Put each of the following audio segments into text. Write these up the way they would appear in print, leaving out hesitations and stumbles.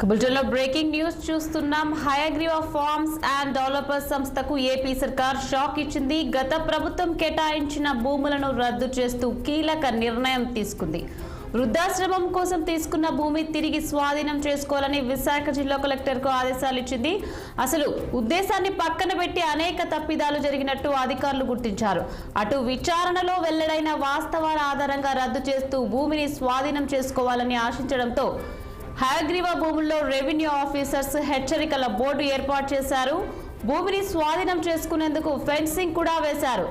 బులెటిన్లో breaking news చూస్తున్నాం. Hayagriva forms and developers సంస్థకు ఏపీ సర్కార్ షాక్ ఇచ్చింది. గత ప్రభుత్వం కేటాయించిన భూములను రద్దు చేస్తూ కీలక నిర్ణయం తీసుకుంది. వృద్ధాశ్రమం కోసం తీసుకున్న భూమి తిరిగి స్వాధీనం చేసుకోవాలని విశాఖ జిల్లా కలెక్టర్కు ఆదేశాలు ఇచ్చింది. అసలు ఉద్దేశాన్ని పక్కన పెట్టి అనేక తప్పిదాలు జరిగినట్టు అధికారులు గుర్తించారు. అటు విచారణలో వెల్లడైన వాస్తవాల ఆధారంగా రద్దు చేస్తూ భూమిని స్వాధీనం చేసుకోవాలని ఆశించడంతో హయగ్రీవ భూముల్లో రెవెన్యూ ఆఫీసర్స్ హెచ్చరికల బోర్డు ఏర్పాటు చేశారు. భూమిని స్వాధీనం చేసుకునేందుకు ఫెన్సింగ్ కూడా వేశారు.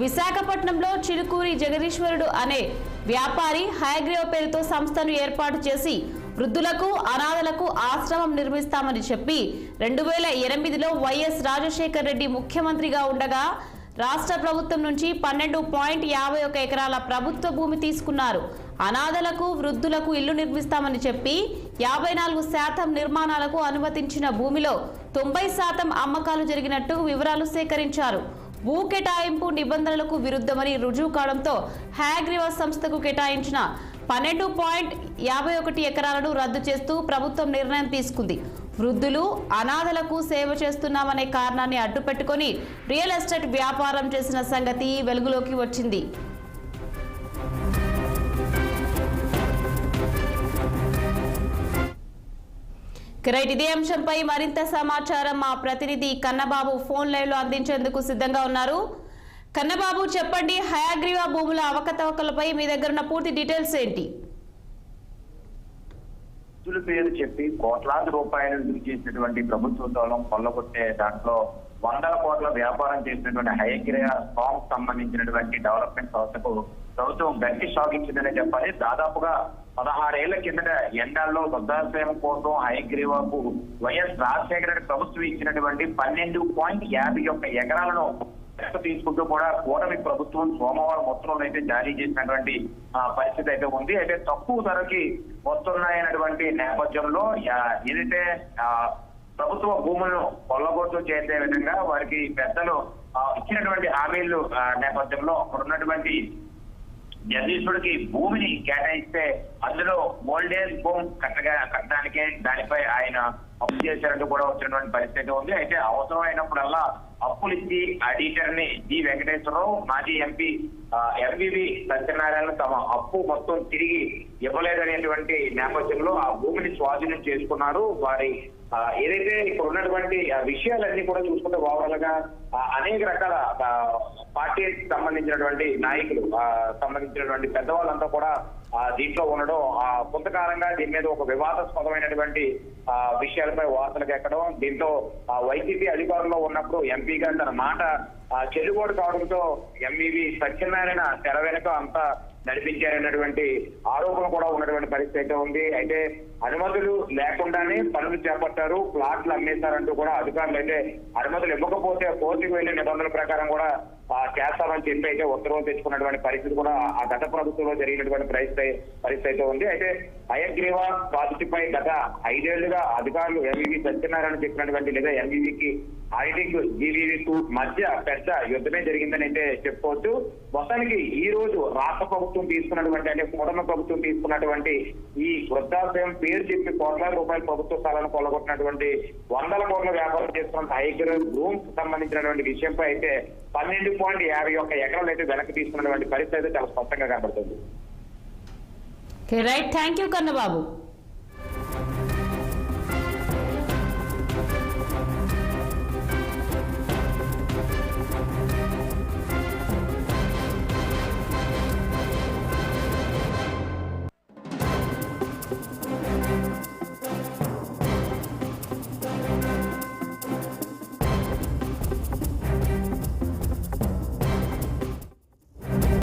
విశాఖపట్నంలో చిలుకూరి జగదీశ్వరుడు అనే వ్యాపారి హయగ్రీవ పేరుతో సంస్థను ఏర్పాటు చేసి వృద్ధులకు అనాథలకు ఆశ్రమం నిర్మిస్తామని చెప్పి 2008లో వైఎస్ రాజశేఖర్ రెడ్డి ముఖ్యమంత్రిగా ఉండగా రాష్ట్ర ప్రభుత్వం నుంచి 12.51 ఎకరాల ప్రభుత్వ భూమి తీసుకున్నారు. అనాథలకు వృద్ధులకు ఇల్లు నిర్మిస్తామని చెప్పి 54% నిర్మాణాలకు అనుమతించిన భూమిలో 90% అమ్మకాలు జరిగినట్టు వివరాలు సేకరించారు. భూ కేటాయింపు నిబంధనలకు విరుద్ధమని రుజువు కావడంతో హయగ్రీవ సంస్థకు కేటాయించిన 12.51 ఎకరాలను రద్దు చేస్తూ ప్రభుత్వం నిర్ణయం తీసుకుంది. వృద్ధులు అనాథలకు సేవ చేస్తున్నామనే కారణాన్ని అడ్డుపెట్టుకొని రియల్ ఎస్టేట్ వ్యాపారం చేసిన సంగతి వెలుగులోకి వచ్చింది. ఇదే అంశంపై మరింత సమాచారం మా ప్రతినిధి కన్నబాబు ఫోన్ లైవ్ లో అందించేందుకు సిద్ధంగా ఉన్నారు. కన్నబాబు, చెప్పండి, హయగ్రీవ భూముల అవకతవకలపై మీ దగ్గర ఉన్న పూర్తి డీటెయిల్స్ ఏంటి? పేరు చెప్పి కోట్లాది రూపాయలు విలువ చేసినటువంటి ప్రభుత్వ స్థలం కొల్లగొట్టే దాంట్లో 100 కోట్ల వ్యాపారం చేసినటువంటి హయగ్రీవ ఫార్మ్స్ సంబంధించినటువంటి డెవలప్మెంట్ సంస్థకు ప్రభుత్వం గట్టి షాక్ ఇచ్చిందనే చెప్పాలి. దాదాపుగా 16 ఏళ్ల కిందట ఎండాల్లో వృద్ధాశ్రమం కోసం హయగ్రీవకు వైఎస్ రాజశేఖర రెడ్డి ప్రభుత్వం ఇచ్చినటువంటి 12.51 ఎకరాలను తీసుకుంటూ కూడా కూటమి ప్రభుత్వం సోమవారం మొత్తంలో అయితే జారీ చేసినటువంటి పరిస్థితి అయితే ఉంది. అయితే తక్కువ ధరకి వస్తున్నాయన్నటువంటి నేపథ్యంలో ఏదైతే ప్రభుత్వ భూములను కొల్లగొట్టు చేసే విధంగా వారికి పెద్దలు ఇచ్చినటువంటి హామీలు నేపథ్యంలో అక్కడ ఉన్నటువంటి జగదీశ్వరుడికి భూమిని కేటాయిస్తే అందులో ఓల్డేజ్ హోమ్ కట్టడానికే దానిపై ఆయన అప్పు చేశారంటూ కూడా వచ్చినటువంటి పరిస్థితి ఉంది. అయితే అవసరం అయినప్పుడల్లా అప్పులు ఇచ్చి ఆడిటర్ ని జి వెంకటేశ్వరరావు, మాజీ ఎంపీ ఎంవివి సత్యనారాయణ తమ అప్పు మొత్తం తిరిగి ఇవ్వలేదనేటువంటి నేపథ్యంలో ఆ భూమిని స్వాధీనం చేసుకున్నారు. వారి ఏదైతే ఇక్కడ ఉన్నటువంటి విషయాలన్నీ కూడా చూసుకుంటే ఓవరాల్ గా అనేక రకాల పార్టీకి సంబంధించినటువంటి నాయకులు సంబంధించినటువంటి పెద్దవాళ్ళంతా కూడా దీంట్లో ఉండడం కొంతకాలంగా దీని మీద ఒక వివాదాస్పదమైనటువంటి విషయాలపై వార్తలకు ఎక్కడం, దీంతో వైసీపీ అధికారంలో ఉన్నప్పుడు ఎంపీగా తన మాట చెల్లుబాటు కావడంతో ఎంవివి సత్యనారాయణ తెర వెనుక అంతా నడిపించారన్నటువంటి ఆరోపణ కూడా ఉన్నటువంటి పరిస్థితి అయితే ఉంది. అయితే అనుమతులు లేకుండానే పనులు చేపట్టారు, ప్లాట్లు అమ్మేశారంటూ కూడా అధికారులు అయితే అనుమతులు ఇవ్వకపోతే కోర్టుకు వెళ్లే నిబంధనల ప్రకారం కూడా చేస్తామని చెప్పి అయితే ఉత్తర్వులు తెచ్చుకున్నటువంటి పరిస్థితి కూడా ఆ గత ప్రభుత్వంలో జరిగినటువంటి పరిస్థితి అయితే ఉంది. అయితే హయగ్రీవ ప్రాజెక్టుపై గత 5 ఏళ్లుగా అధికారులు ఎంవివి సత్యనారాయణ చెప్పినటువంటి లేదా ఎంవివికి ఆడిటింగ్ జీవీవీకు మధ్య పెద్ద యుద్ధమే జరిగిందని అయితే చెప్పుకోవచ్చు. మొత్తానికి ఈ రోజు రాష్ట్ర ప్రభుత్వం తీసుకున్నటువంటి అంటే కూటమి ప్రభుత్వం తీసుకున్నటువంటి ఈ వృద్ధాశ్రయం పేరు చెప్పి కోట్లాది రూపాయల ప్రభుత్వ స్థలాలను కొల్లగొట్టినటువంటి 100 కోట్ల వ్యాపారం చేస్తున్న హయగ్రీవ రూమ్స్ సంబంధించినటువంటి విషయంపై అయితే 12.51 ఎకరాలు అయితే వెనక్కి తీసుకున్నటువంటి పరిస్థితి అయితే చాలా స్పష్టంగా కనబడుతుంది. Right, thank you Kannababu.